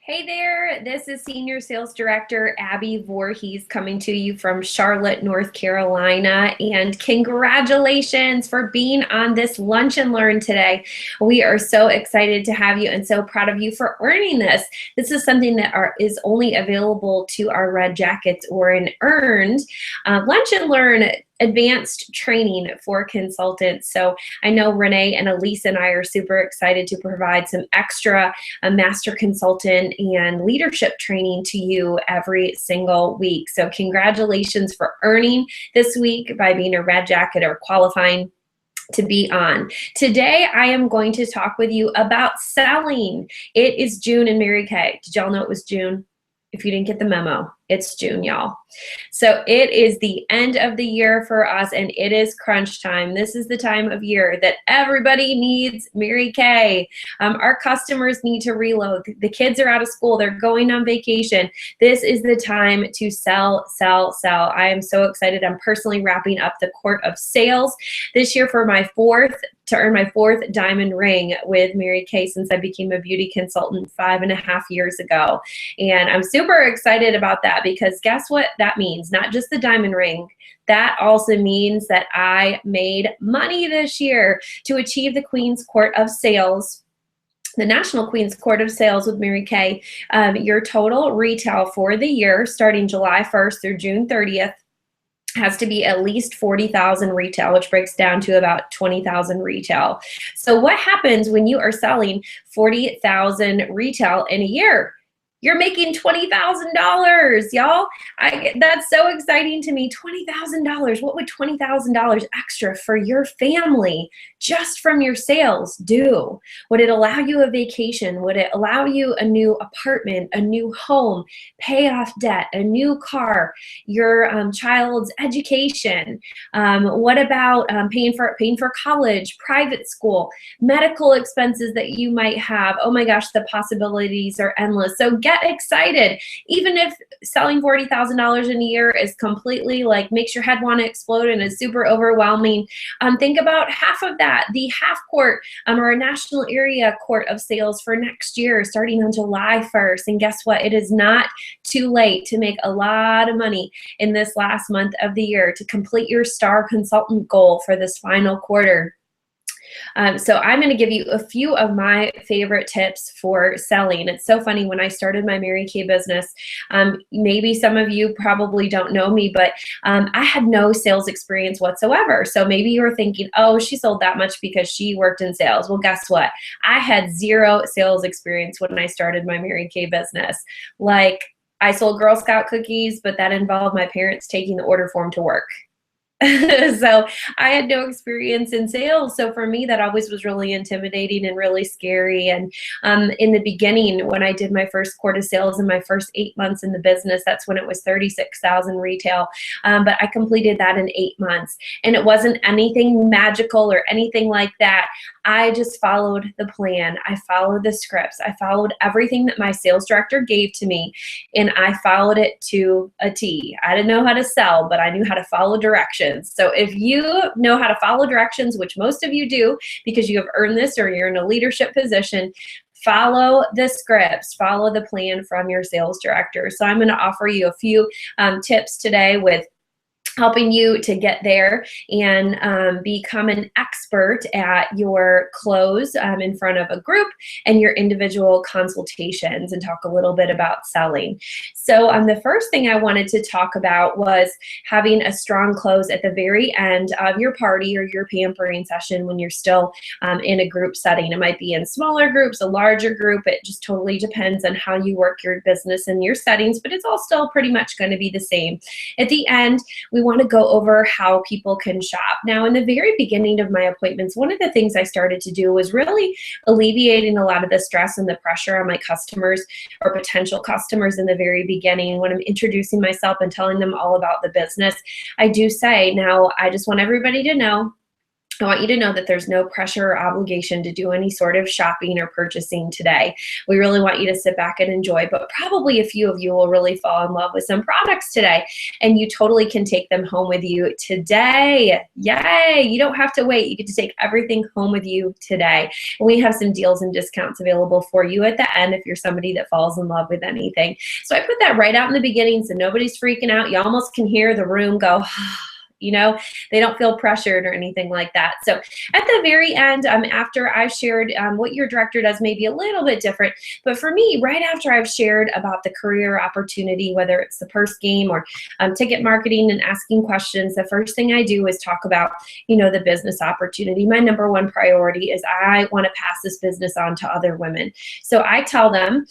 Hey there, this is Senior Sales Director Abby Voorhees coming to you from Charlotte, North Carolina. And congratulations for being on this Lunch and Learn today. We are so excited to have you and so proud of you for earning this. This is something that is only available to our Red Jackets or an earned Lunch and Learn advanced training for consultants. So I know Renee and Elise and I are super excited to provide some extra master consultant and leadership training to you every single week. So congratulations for earning this week by being a Red Jacket or qualifying to be on. Today, I am going to talk with you about selling. It is June in Mary Kay. Did y'all know it was June? If you didn't get the memo, it's June, y'all. So it is the end of the year for us, and it is crunch time. This is the time of year that everybody needs Mary Kay. Our customers need to reload. The kids are out of school. They're going on vacation. This is the time to sell, sell, sell. I am so excited. I'm personally wrapping up the Court of Sales this year for to earn my fourth diamond ring with Mary Kay since I became a beauty consultant 5.5 years ago. And I'm super excited about that because guess what that means? Not just the diamond ring. That also means that I made money this year to achieve the Queen's Court of Sales. The National Queen's Court of Sales with Mary Kay. Your total retail for the year starting July 1st through June 30th has to be at least 40,000 retail, which breaks down to about 20,000 retail. So what happens when you are selling 40,000 retail in a year? You're making $20,000, y'all. That's so exciting to me. $20,000. What would $20,000 extra for your family just from your sales do? Would it allow you a vacation? Would it allow you a new apartment, a new home, pay off debt, a new car, your child's education? What about paying for college, private school, medical expenses that you might have? Oh my gosh, the possibilities are endless. So get excited. Even if selling $40,000 in a year is completely like makes your head want to explode and is super overwhelming, think about half of that, the half court or a national area court of sales for next year starting on July 1st. And guess what? It is not too late to make a lot of money in this last month of the year to complete your star consultant goal for this final quarter. So I'm going to give you a few of my favorite tips for selling. It's so funny, when I started my Mary Kay business, maybe some of you probably don't know me, but I had no sales experience whatsoever. So maybe you were thinking, oh, she sold that much because she worked in sales. Well, guess what? I had zero sales experience when I started my Mary Kay business. Like, I sold Girl Scout cookies, but that involved my parents taking the order form to work. So I had no experience in sales. So for me, that always was really intimidating and really scary. And in the beginning, when I did my first quarter sales in my first 8 months in the business, that's when it was 36,000 retail. But I completed that in 8 months. And it wasn't anything magical or anything like that. I just followed the plan. I followed the scripts. I followed everything that my sales director gave to me, and I followed it to a T. I didn't know how to sell, but I knew how to follow directions. So if you know how to follow directions, which most of you do because you have earned this or you're in a leadership position, follow the scripts, follow the plan from your sales director. So I'm going to offer you a few tips today with helping you to get there and become an expert at your close in front of a group and your individual consultations, and talk a little bit about selling. So the first thing I wanted to talk about was having a strong close at the very end of your party or your pampering session when you're still in a group setting. It might be in smaller groups, a larger group. It just totally depends on how you work your business and your settings, but it's all still pretty much going to be the same. At the end, we want to go over how people can shop. Now, in the very beginning of my appointments, one of the things I started to do was really alleviating a lot of the stress and the pressure on my customers or potential customers in the very beginning. When I'm introducing myself and telling them all about the business, I do say, now, I just want everybody to know, I want you to know that there's no pressure or obligation to do any sort of shopping or purchasing today. We really want you to sit back and enjoy, but probably a few of you will really fall in love with some products today, and you totally can take them home with you today. Yay! You don't have to wait. You get to take everything home with you today. And we have some deals and discounts available for you at the end if you're somebody that falls in love with anything. So I put that right out in the beginning so nobody's freaking out. You almost can hear the room go, you know, they don't feel pressured or anything like that. So at the very end, after I've shared what your director does may be a little bit different, but for me, right after I've shared about the career opportunity, whether it's the purse game or ticket marketing and asking questions, the first thing I do is talk about, you know, the business opportunity. My number one priority is I want to pass this business on to other women. So I tell them,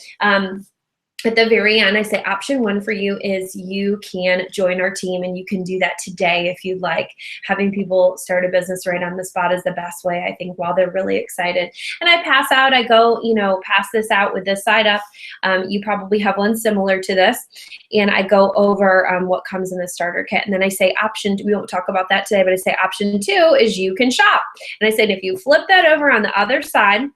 at the very end, I say option one for you is you can join our team, and you can do that today if you'd like. Having people start a business right on the spot is the best way, I think, while they're really excited. And I pass out, I go, you know, pass this out with this side up. You probably have one similar to this. And I go over what comes in the starter kit. And then I say option, we won't talk about that today, but I say option two is you can shop. And I said, if you flip that over on the other side,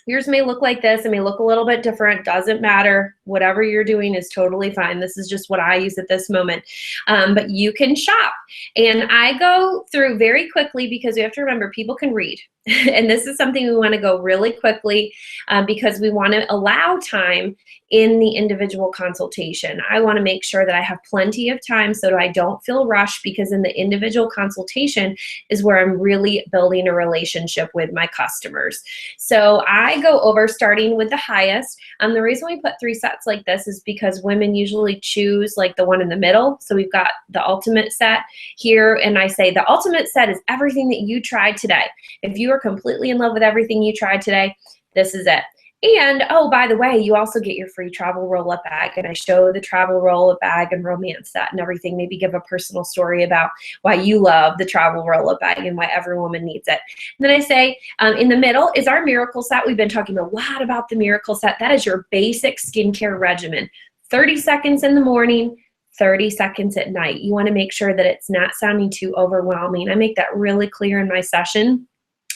yours may look like this. It may look a little bit different. Doesn't matter. Whatever you're doing is totally fine. This is just what I use at this moment. But you can shop. And I go through very quickly because we have to remember people can read. And this is something we want to go really quickly because we want to allow time in the individual consultation. I want to make sure that I have plenty of time so that I don't feel rushed, because in the individual consultation is where I'm really building a relationship with my customers. So I go over starting with the highest. The reason we put 3 sets like this is because women usually choose like the one in the middle. So we've got the ultimate set here, and I say the ultimate set is everything that you tried today. If you are completely in love with everything you tried today, this is it. And, oh, by the way, you also get your free travel roll-up bag, and I show the travel roll-up bag and romance that and everything. Maybe give a personal story about why you love the travel roll-up bag and why every woman needs it. And then I say, in the middle is our miracle set. We've been talking a lot about the miracle set. That is your basic skincare regimen. 30 seconds in the morning, 30 seconds at night. You want to make sure that it's not sounding too overwhelming. I make that really clear in my session,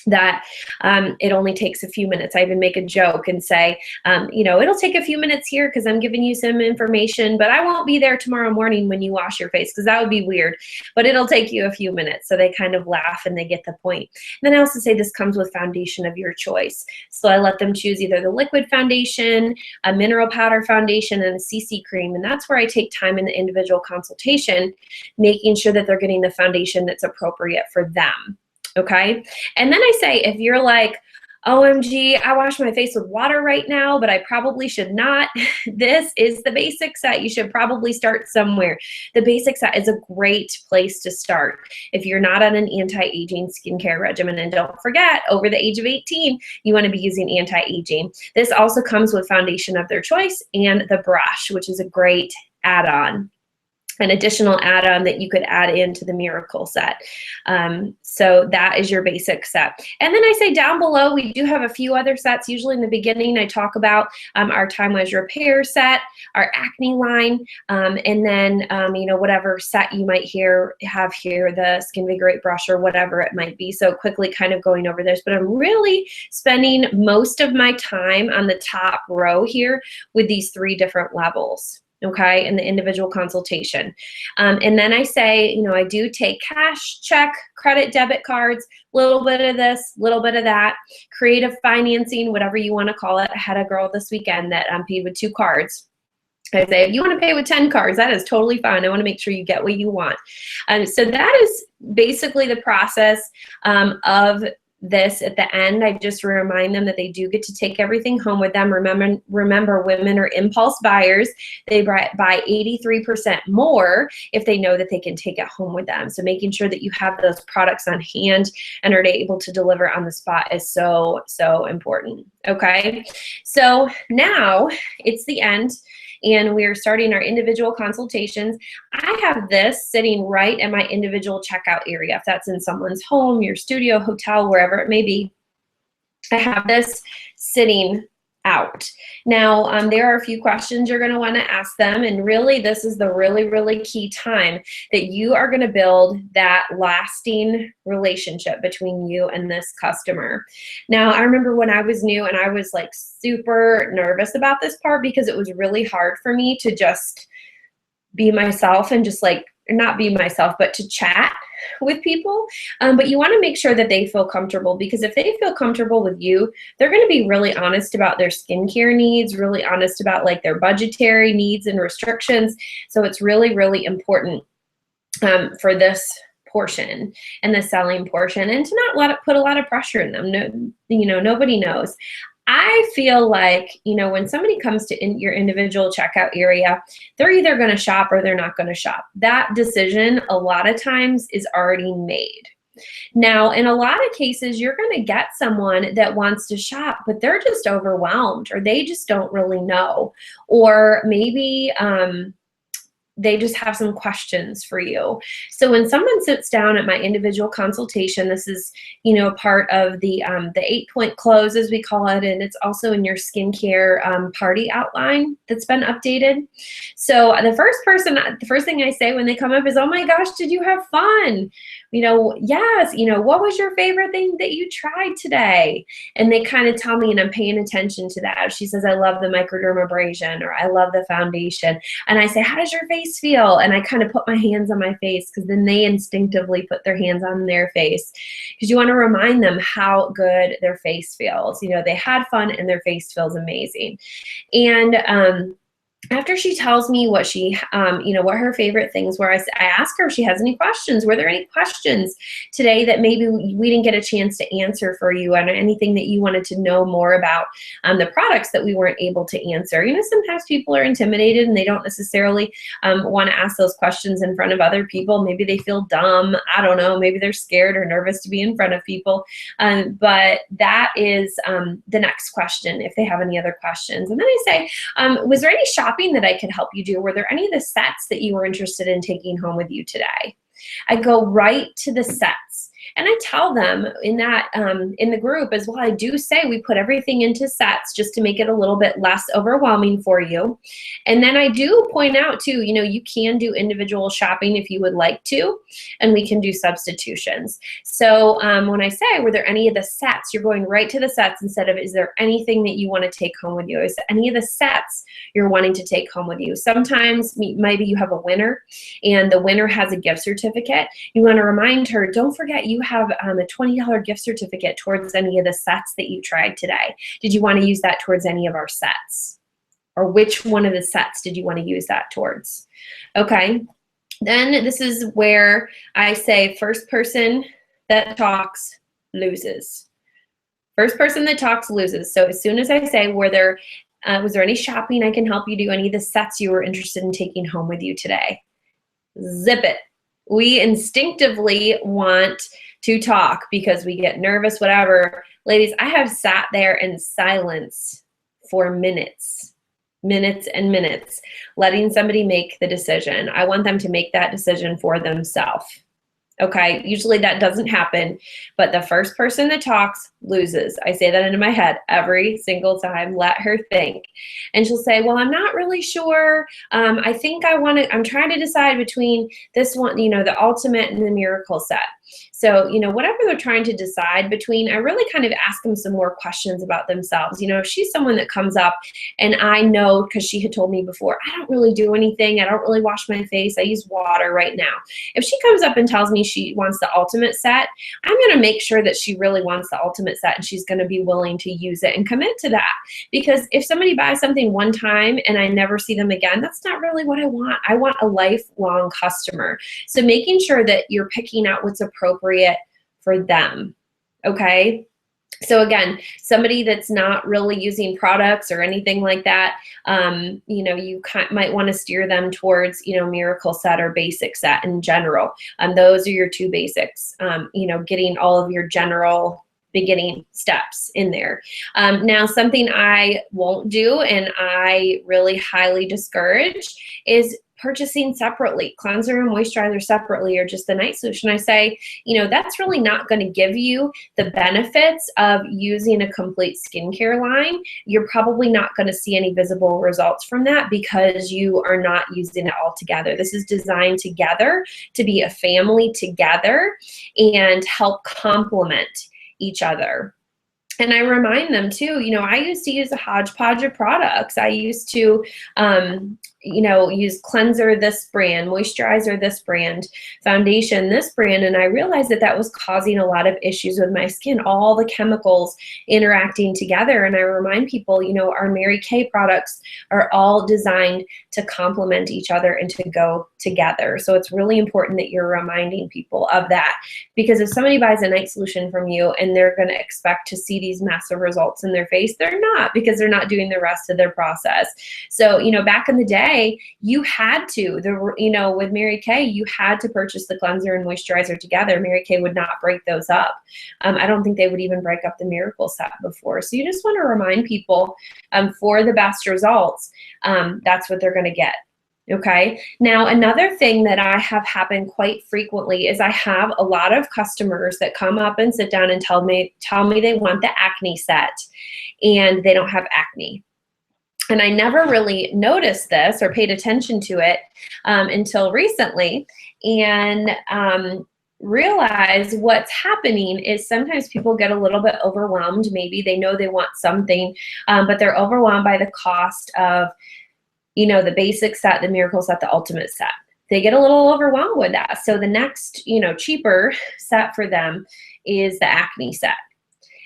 that it only takes a few minutes. I even make a joke and say, you know, it'll take a few minutes here because I'm giving you some information, but I won't be there tomorrow morning when you wash your face, because that would be weird, but it'll take you a few minutes. So they kind of laugh and they get the point. And then I also say this comes with foundation of your choice. So I let them choose either the liquid foundation, a mineral powder foundation, and a CC cream. And that's where I take time in the individual consultation, making sure that they're getting the foundation that's appropriate for them. Okay. And then I say, if you're like, OMG, I wash my face with water right now, but I probably should not. This is the basic set. You should probably start somewhere. The basic set is a great place to start if you're not on an anti-aging skincare regimen. And don't forget, over the age of 18, you want to be using anti-aging. This also comes with foundation of their choice and the brush, which is a great add-on. An additional add-on that you could add into the miracle set. So that is your basic set. And then I say down below, we do have a few other sets. Usually in the beginning, I talk about our Time Wise Repair set, our acne line, and then, you know, whatever set you might have here, the Skin Vigorate brush or whatever it might be. So quickly kind of going over this, but I'm really spending most of my time on the top row here with these 3 different levels. Okay, in the individual consultation. And then I say, you know, I do take cash, check, credit, debit cards, little bit of this, little bit of that, creative financing, whatever you want to call it. I had a girl this weekend that paid with 2 cards. I say, if you want to pay with 10 cards, that is totally fine. I want to make sure you get what you want. So that is basically the process of this. At the end, I just remind them that they do get to take everything home with them. Remember, women are impulse buyers. They buy 83% more if they know that they can take it home with them. So making sure that you have those products on hand and are able to deliver on the spot is so, so important. Okay, so now it's the end, and we're starting our individual consultations. I have this sitting right at my individual checkout area. If that's in someone's home, your studio, hotel, wherever it may be, I have this sitting out. Now, there are a few questions you're going to want to ask them, and really this is the really key time that you are going to build that lasting relationship between you and this customer. Now, I remember when I was new and I was like super nervous about this part because it was really hard for me to just be myself and just like, not be myself, but to chat with people. But you want to make sure that they feel comfortable, because if they feel comfortable with you, they're going to be really honest about their skincare needs, really honest about like their budgetary needs and restrictions. So it's really important for this portion and the selling portion, and to not put a lot of pressure in them. No, nobody knows. I feel like, when somebody comes to your individual checkout area, they're either going to shop or they're not going to shop. That decision a lot of times is already made. Now, in a lot of cases, you're going to get someone that wants to shop, but they're just overwhelmed, or they just don't really know, or maybe they just have some questions for you. So when someone sits down at my individual consultation, this is, part of the 8-point close, as we call it, and it's also in your skincare party outline that's been updated. So the first thing I say when they come up is, "Oh my gosh, did you have fun? Yes, what was your favorite thing that you tried today?" And they kind of tell me, and I'm paying attention to that. She says, "I love the microdermabrasion," or "I love the foundation." And I say, "How does your face feel?" And I kind of put my hands on my face, because then they instinctively put their hands on their face, because you want to remind them how good their face feels. They had fun and their face feels amazing. And after she tells me what she, what her favorite things were, I ask her if she has any questions. Were there any questions today that maybe we didn't get a chance to answer for you, and anything that you wanted to know more about the products that we weren't able to answer? Sometimes people are intimidated and they don't necessarily want to ask those questions in front of other people. Maybe they feel dumb. I don't know. Maybe they're scared or nervous to be in front of people. But that is the next question, if they have any other questions. And then I say, was there any shopping that I could help you do? Were there any of the sets that you were interested in taking home with you today? I go right to the sets. And I tell them in that in the group as well, I do say we put everything into sets just to make it a little bit less overwhelming for you. And then I do point out too, you can do individual shopping if you would like to, and we can do substitutions. So when I say, were there any of the sets, you're going right to the sets instead of, is there anything that you want to take home with you? Is there any of the sets you're wanting to take home with you? Sometimes maybe you have a winner and the winner has a gift certificate. You want to remind her, don't forget you have a $20 gift certificate towards any of the sets that you tried today. Did you want to use that towards any of our sets? Or which one of the sets did you want to use that towards? Okay. Then this is where I say first person that talks loses. First person that talks loses. So as soon as I say, was there any shopping I can help you do, any of the sets you were interested in taking home with you today? Zip it. We instinctively want to talk because we get nervous, whatever. Ladies, I have sat there in silence for minutes and minutes, letting somebody make the decision. I want them to make that decision for themselves. Okay, usually that doesn't happen, but the first person that talks loses. I say that into my head every single time. Let her think. And she'll say, well, I'm not really sure. I think I'm trying to decide between this one, the Ultimate and the Miracle Set. So, whatever they're trying to decide between, I really kind of ask them some more questions about themselves. If she's someone that comes up and I know, because she had told me before, I don't really do anything. I don't really wash my face. I use water right now. If she comes up and tells me she wants the Ultimate Set, I'm going to make sure that she really wants the Ultimate Set and she's going to be willing to use it and commit to that. Because if somebody buys something one time and I never see them again, that's not really what I want. I want a lifelong customer. So making sure that you're picking out what's appropriate for them, okay? So again, somebody that's not really using products or anything like that, you might want to steer them towards, Miracle Set or Basic Set in general. Those are your two basics, getting all of your general beginning steps in there. Now, something I won't do and I really highly discourage is purchasing separately, cleanser and moisturizer separately, or just the night solution, I say, that's really not going to give you the benefits of using a complete skincare line. You're probably not going to see any visible results from that because you are not using it all together. This is designed together to be a family together and help complement each other. And I remind them too, I used to use a hodgepodge of products. I used to, use cleanser this brand, moisturizer this brand, foundation this brand, and I realized that that was causing a lot of issues with my skin, all the chemicals interacting together. And I remind people, our Mary Kay products are all designed to complement each other and to go together. So it's really important that you're reminding people of that, because if somebody buys a night solution from you and they're going to expect to see these massive results in their face, they're not, because they're not doing the rest of their process. So, back in the day, you had to, with Mary Kay, you had to purchase the cleanser and moisturizer together. Mary Kay would not break those up. I don't think they would even break up the Miracle set before. So you just want to remind people for the best results, that's what they're going to get. Okay. Now, another thing that I have happen quite frequently is I have a lot of customers that come up and sit down and tell me they want the acne set and they don't have acne. And I never really noticed this or paid attention to it until recently, and realize what's happening is sometimes people get a little bit overwhelmed. Maybe they know they want something, but they're overwhelmed by the cost of, the basic set, the Miracle set, the Ultimate set. They get a little overwhelmed with that. So the next, cheaper set for them is the acne set.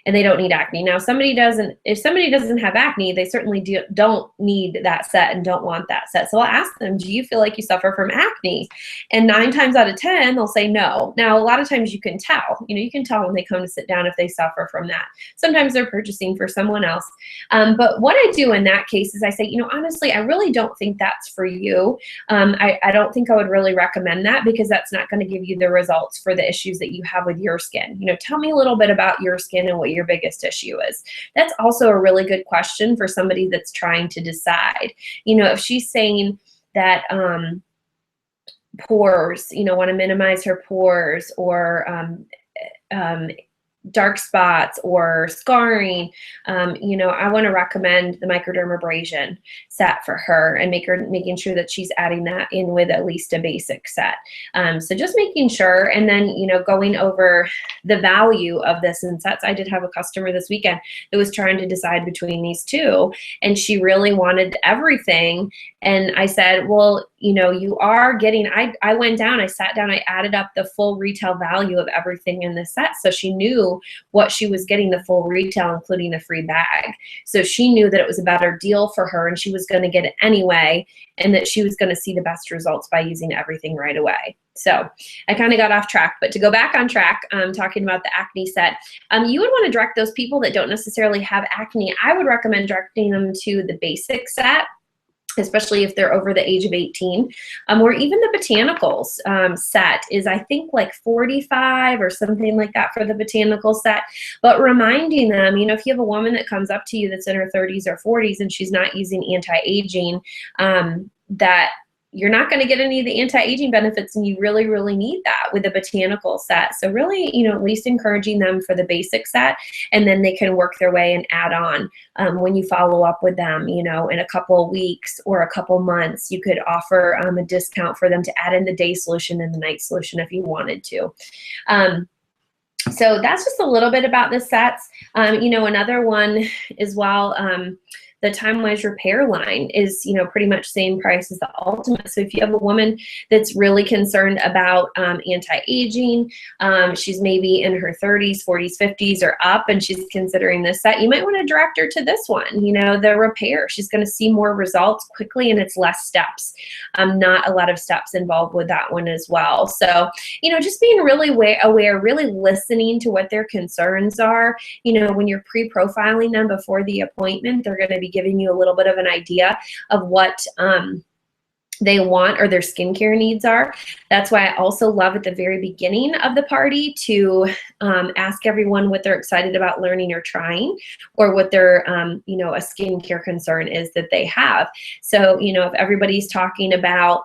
And they don't need acne. Now, if somebody doesn't have acne, they certainly don't need that set and don't want that set. So I'll ask them, do you feel like you suffer from acne? And 9 times out of 10, they'll say no. Now, a lot of times you can tell. You can tell when they come to sit down if they suffer from that. Sometimes they're purchasing for someone else. But what I do in that case is I say, honestly, I really don't think that's for you. I don't think I would really recommend that, because that's not going to give you the results for the issues that you have with your skin. Tell me a little bit about your skin and what your biggest issue is. That's also a really good question for somebody that's trying to decide. If she's saying that pores, want to minimize her pores, or dark spots or scarring, I want to recommend the microdermabrasion set for her, and making sure that she's adding that in with at least a basic set. So just making sure, and then, going over the value of this in sets. I did have a customer this weekend that was trying to decide between these two, and she really wanted everything. And I said, well, you are getting, I went down, I sat down, I added up the full retail value of everything in the set. So she knew what she was getting, the full retail, including the free bag. So she knew that it was a better deal for her, and she was going to get it anyway, and that she was going to see the best results by using everything right away. So I kind of got off track, but to go back on track, talking about the acne set, you would want to direct those people that don't necessarily have acne. I would recommend directing them to the basic set, especially if they're over the age of 18, or even the botanicals set is, I think, like $45 or something like that for the botanical set. But reminding them, if you have a woman that comes up to you that's in her 30s or 40s and she's not using anti-aging, that you're not going to get any of the anti-aging benefits, and you really, really need that with the botanical set. So really, at least encouraging them for the basic set, and then they can work their way and add on when you follow up with them, in a couple of weeks or a couple months. You could offer a discount for them to add in the day solution and the night solution if you wanted to. So that's just a little bit about the sets. Another one as well, the Time-Wise Repair line is, pretty much same price as the Ultimate. So if you have a woman that's really concerned about anti-aging, she's maybe in her 30s, 40s, 50s, or up, and she's considering this set, you might want to direct her to this one, the repair. She's going to see more results quickly, and it's less steps. Not a lot of steps involved with that one as well. So, just being really aware, really listening to what their concerns are. When you're pre-profiling them before the appointment, they're going to be giving you a little bit of an idea of what they want or their skincare needs are. That's why I also love at the very beginning of the party to ask everyone what they're excited about learning or trying, or what their, a skincare concern is that they have. So, if everybody's talking about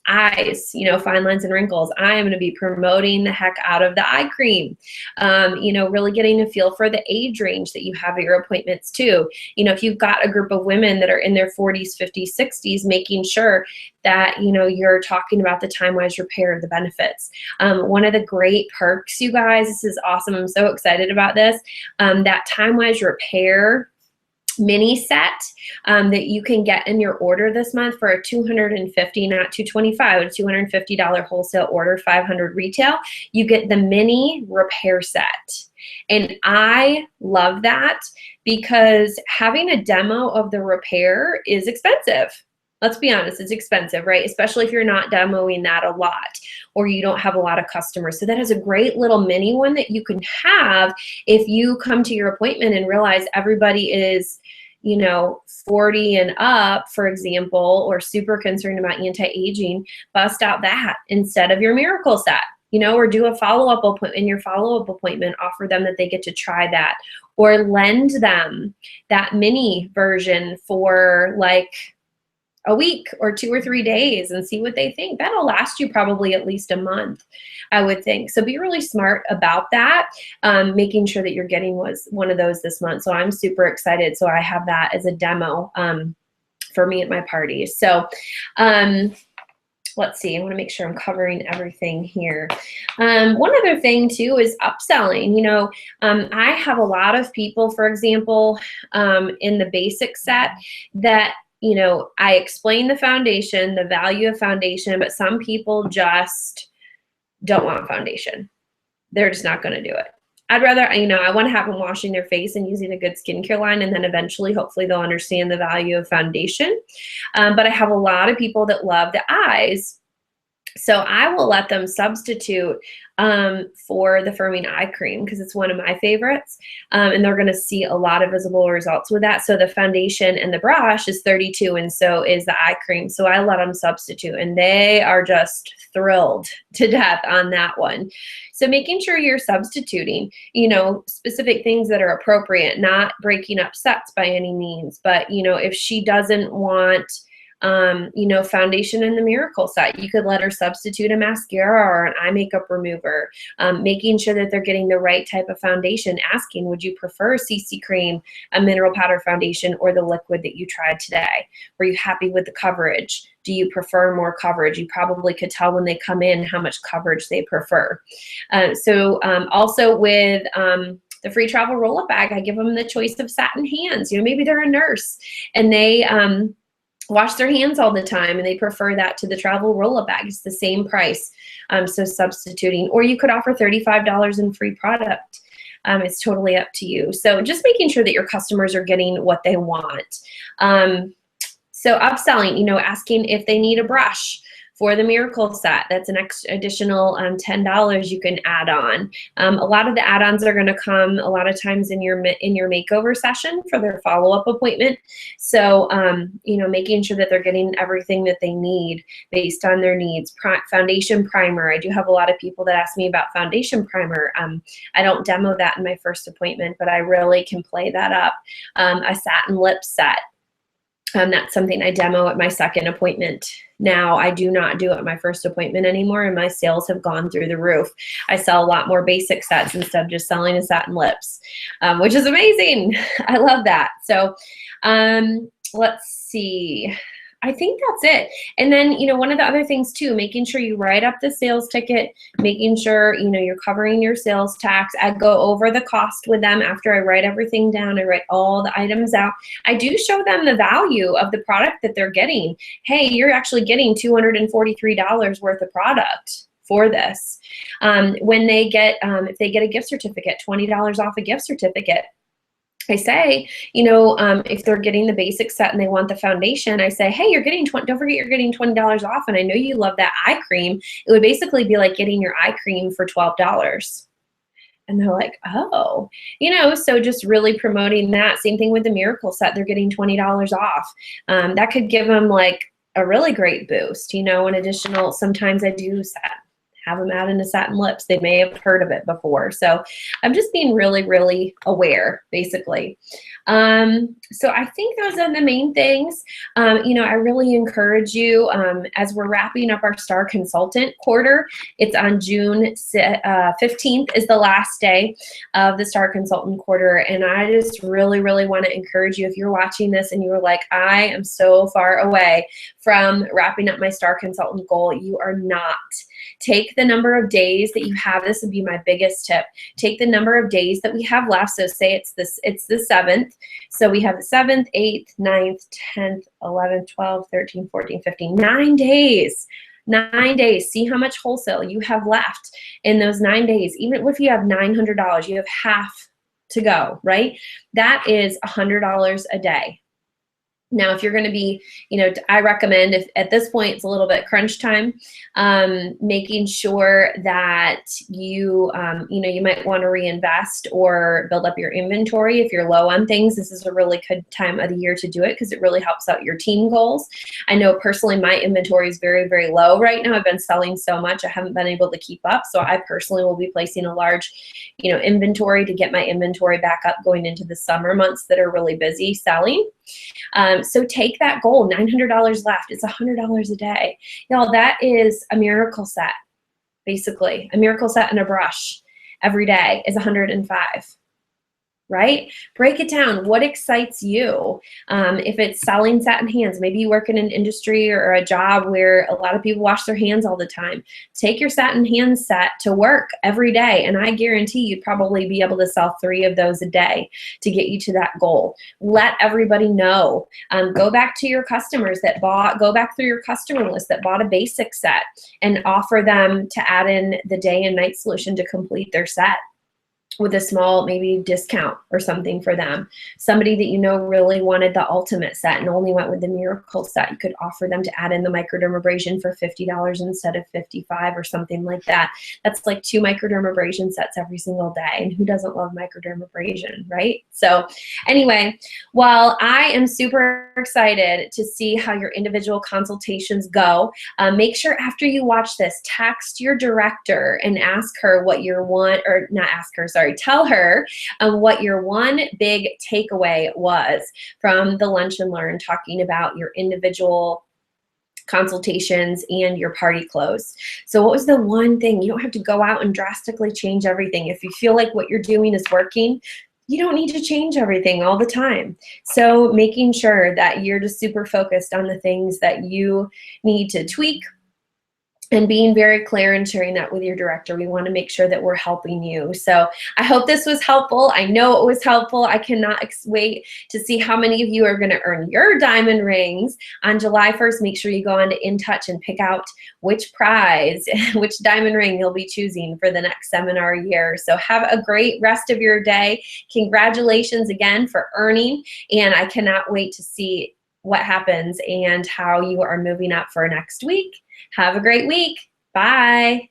eyes, fine lines and wrinkles, I am going to be promoting the heck out of the eye cream. Really getting a feel for the age range that you have at your appointments too. If you've got a group of women that are in their 40s, 50s, 60s, making sure that, you're talking about the time-wise repair of the benefits. One of the great perks, you guys, this is awesome. I'm so excited about this. That time-wise repair mini set that you can get in your order this month for a $250, not $225, a $250 wholesale order, $500 retail. You get the mini repair set. And I love that because having a demo of the repair is expensive. Let's be honest, it's expensive, right? Especially if you're not demoing that a lot or you don't have a lot of customers. So that is a great little mini one that you can have if you come to your appointment and realize everybody is 40 and up, for example, or super concerned about anti-aging. Bust out that instead of your miracle set, or do a follow-up appointment. In your follow-up appointment, offer them that they get to try that, or lend them that mini version for like a week or 2 or 3 days and see what they think. That'll last you probably at least a month, I would think. So be really smart about that, making sure that you're getting one of those this month. So I'm super excited. So I have that as a demo for me at my party. So let's see, I want to make sure I'm covering everything here. One other thing too is upselling. I have a lot of people, for example, in the basic set that I explain the foundation, the value of foundation, but some people just don't want foundation. They're just not going to do it. I'd rather, I want to have them washing their face and using a good skincare line, and then eventually, hopefully, they'll understand the value of foundation. But I have a lot of people that love the eyes. So I will let them substitute for the firming eye cream because it's one of my favorites, and they're going to see a lot of visible results with that. So the foundation and the brush is $32, and so is the eye cream. So I let them substitute, and they are just thrilled to death on that one. So making sure you're substituting, specific things that are appropriate, not breaking up sets by any means. But if she doesn't want foundation in the miracle set, you could let her substitute a mascara or an eye makeup remover, making sure that they're getting the right type of foundation, asking, would you prefer a CC cream, a mineral powder foundation, or the liquid that you tried today? Were you happy with the coverage? Do you prefer more coverage? You probably could tell when they come in how much coverage they prefer. Also with the free travel roll-up bag, I give them the choice of satin hands. Maybe they're a nurse and they wash their hands all the time and they prefer that to the travel roll-up bag. It's the same price, so substituting. Or you could offer $35 in free product. It's totally up to you. So just making sure that your customers are getting what they want. So upselling, asking if they need a brush for the miracle set. That's an additional $10 you can add on. A lot of the add-ons are going to come a lot of times in your makeover session for their follow-up appointment. So making sure that they're getting everything that they need based on their needs. Foundation primer. I do have a lot of people that ask me about foundation primer. I don't demo that in my first appointment, but I really can play that up. A satin lip set. That's something I demo at my second appointment. Now, I do not do it at my first appointment anymore, and my sales have gone through the roof. I sell a lot more basic sets instead of just selling a satin lips, which is amazing. I love that. So let's see. I think that's it. And then, one of the other things too, making sure you write up the sales ticket, making sure, you're covering your sales tax. I go over the cost with them after I write everything down. I write all the items out. I do show them the value of the product that they're getting. Hey, you're actually getting $243 worth of product for this. When they get, if they get a gift certificate, $20 off a gift certificate, I say, if they're getting the basic set and they want the foundation, I say, hey, don't forget you're getting $20 off. And I know you love that eye cream. It would basically be like getting your eye cream for $12. And they're like, oh, so just really promoting that. Same thing with the miracle set. They're getting $20 off. That could give them like a really great boost. You know, an additional, sometimes I do have them add in a satin lips. They may have heard of it before. So I'm just being really, really aware, basically. So I think those are the main things. You know, I really encourage you, as we're wrapping up our Star Consultant quarter, it's on June 15th is the last day of the Star Consultant quarter. And I just really, really want to encourage you, if you're watching this and you're like, I am so far away from wrapping up my Star Consultant goal, you are not. Take the number of days that you have. This would be my biggest tip. Take the number of days that we have left. So say it's the 7th. So we have the 7th, 8th, 9th, 10th, 11th, 12th, 13th, 14th, 15th, 9 days. 9 days. See how much wholesale you have left in those 9 days. Even if you have $900, you have half to go, right? That is $100 a day. Now, if you're going to be, you know, I recommend, if at this point it's a little bit crunch time, making sure that you, you know, you might want to reinvest or build up your inventory. If you're low on things, this is a really good time of the year to do it because it really helps out your team goals. I know personally my inventory is very, very low right now. I've been selling so much, I haven't been able to keep up. So I personally will be placing a large, you know, inventory to get my inventory back up going into the summer months that are really busy selling. So take that goal, $900 left. It's $100 a day. Y'all, that is a miracle set, basically. A miracle set and a brush every day is 105. Right? Break it down. What excites you? If it's selling satin hands, maybe you work in an industry or a job where a lot of people wash their hands all the time. Take your satin hand set to work every day, and I guarantee you'd probably be able to sell 3 of those a day to get you to that goal. Let everybody know. Go back to your customers that bought, go back through your customer list that bought a basic set and offer them to add in the day and night solution to complete their set with a small maybe discount or something for them. Somebody that you know really wanted the ultimate set and only went with the miracle set, you could offer them to add in the microdermabrasion for $50 instead of $55 or something like that. That's like 2 microdermabrasion sets every single day. And who doesn't love microdermabrasion, right? So anyway, while I am super excited to see how your individual consultations go, make sure after you watch this, text your director and ask her what your one, or not ask her, sorry, tell her what your one big takeaway was from the Lunch and Learn, talking about your individual consultations and your party clothes. So what was the one thing? You don't have to go out and drastically change everything. If you feel like what you're doing is working, you don't need to change everything all the time. So making sure that you're just super focused on the things that you need to tweak, and being very clear and sharing that with your director. We want to make sure that we're helping you. So I hope this was helpful. I know it was helpful. I cannot wait to see how many of you are going to earn your diamond rings on July 1st. Make sure you go on to InTouch and pick out which prize, which diamond ring you'll be choosing for the next seminar year. So have a great rest of your day. Congratulations again for earning, and I cannot wait to see what happens and how you are moving up for next week. Have a great week. Bye.